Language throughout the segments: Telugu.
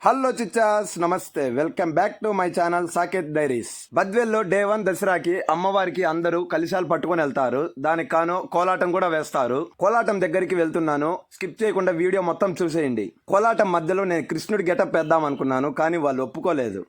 హలో చిచ్చాస్, నమస్తే. Welcome back to my channel Saketh diaries. బద్వేల్లో డే 1 దసరాకి అమ్మవారికి అందరూ కలిశాలు పట్టుకొని వెళ్తారు. దానికి కాను కోలాటం కూడా వేస్తారు. కోలాటం దగ్గరికి వెళ్తున్నాను, స్కిప్ చేయకుండా వీడియో మొత్తం చూసేయండి. కోలాటం మధ్యలో నేను కృష్ణుడి గెటప్ వేద్దాం అనుకున్నాను, కానీ వాళ్ళు ఒప్పుకోలేదు.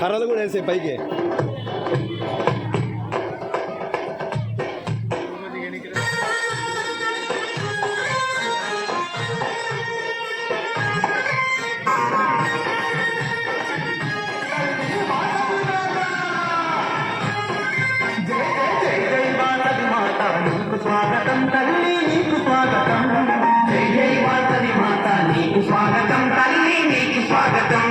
కర్రలు కూడా వేసే పైకి. స్వాగతం తల్లి నీకు స్వాగతం, జై జై వాసవి మాత నీకు స్వాగతం, తల్లి నీకు స్వాగతం,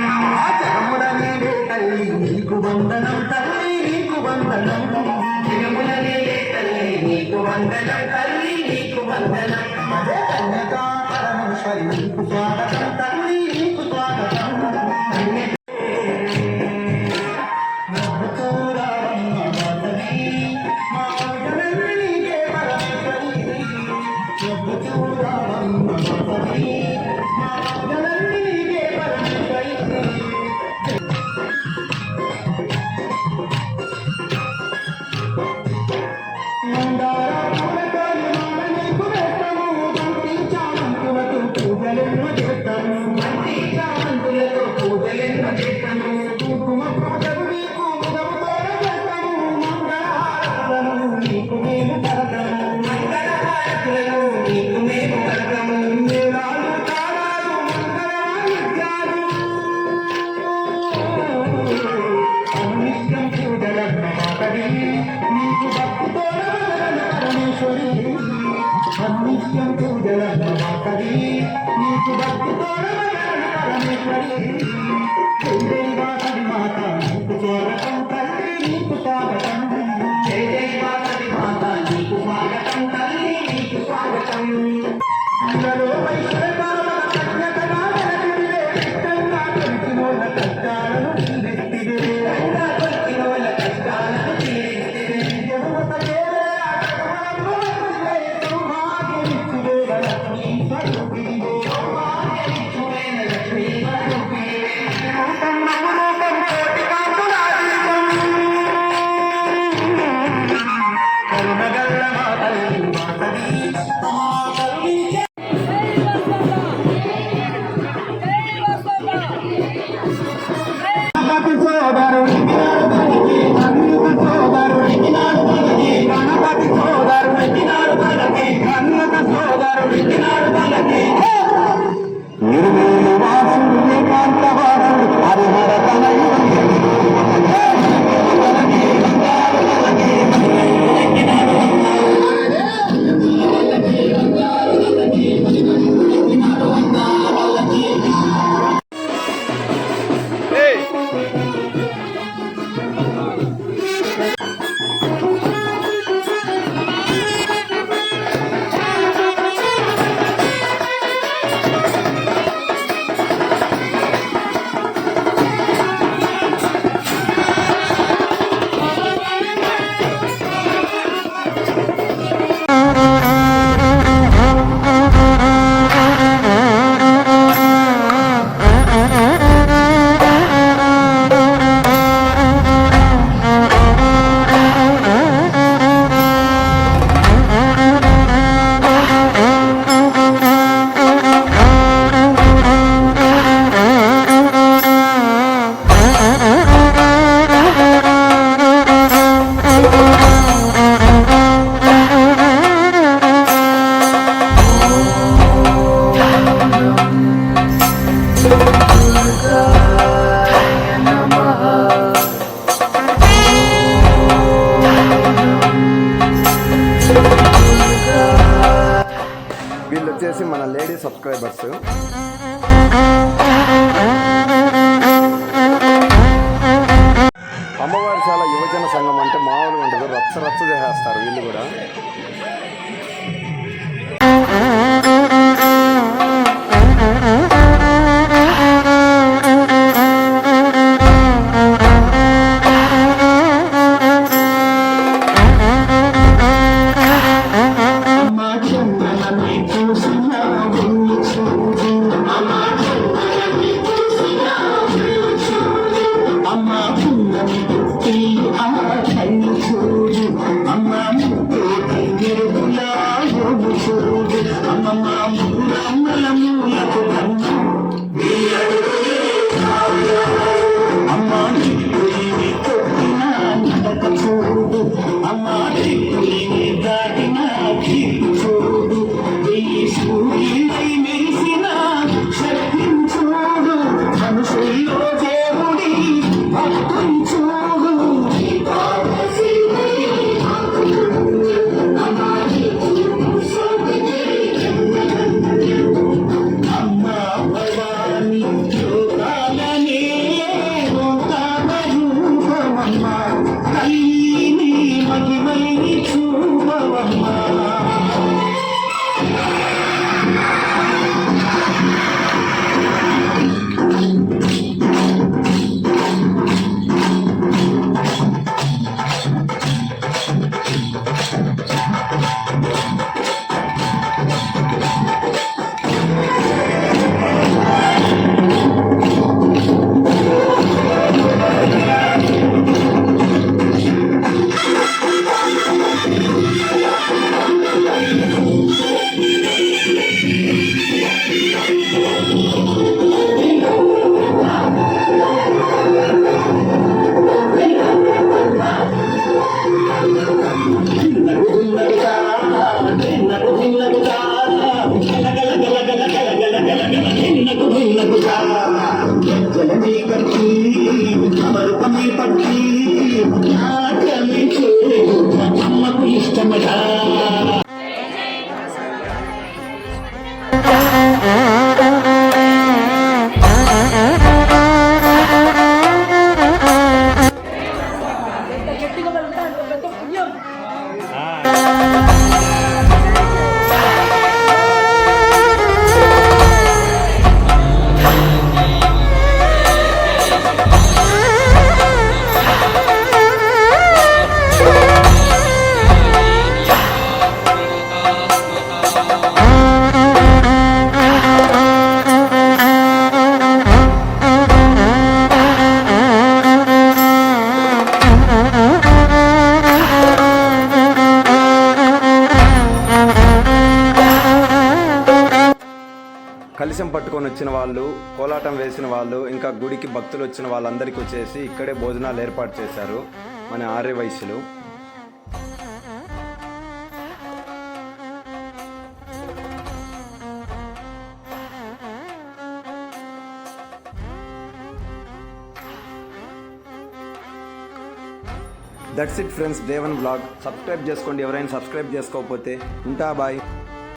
జగముల నీవే తల్లి నీకు వందనం, తల్లి నీకు వందనం, జగముల నీవే తల్లి నీకు వందనం, తల్లి నీకు వందనం, కన్యకా పరమేశ్వరి నీకు స్వాగతం, తల్లి నీకు స్వాగతం. నిత్యం పూజల కవి నీకు భక్తితో జై వాసవి మాత నీకు స్వాగతం, తల్లి నీకు స్వాగతం, జై జై వాసవి మాత నీకు స్వాగతం, తల్లి నీకు స్వాగతం. వచ్చేసి మన లేడీ సబ్స్క్రైబర్స్. అమ్మవారి చాలా యువజన సంఘం అంటే మామూలుగా ఉండదు, రచ్చ రచ్చ చేసేస్తారు వీళ్ళు కూడా. కలశం పట్టుకొని వచ్చిన వాళ్ళు, కోలాటం వేసిన వాళ్ళు, ఇంకా గుడికి భక్తులు వచ్చిన వాళ్ళందరికీ వచ్చేసి ఇక్కడే భోజనాలు ఏర్పాటు చేశారు మన ఆర్య వైశ్యులు. That's it friends, day 1 blog. Subscribe చేసుకోండి ఎవరైనా సబ్స్క్రైబ్ చేసుకోకపోతే. ఉంటా, బాయ్.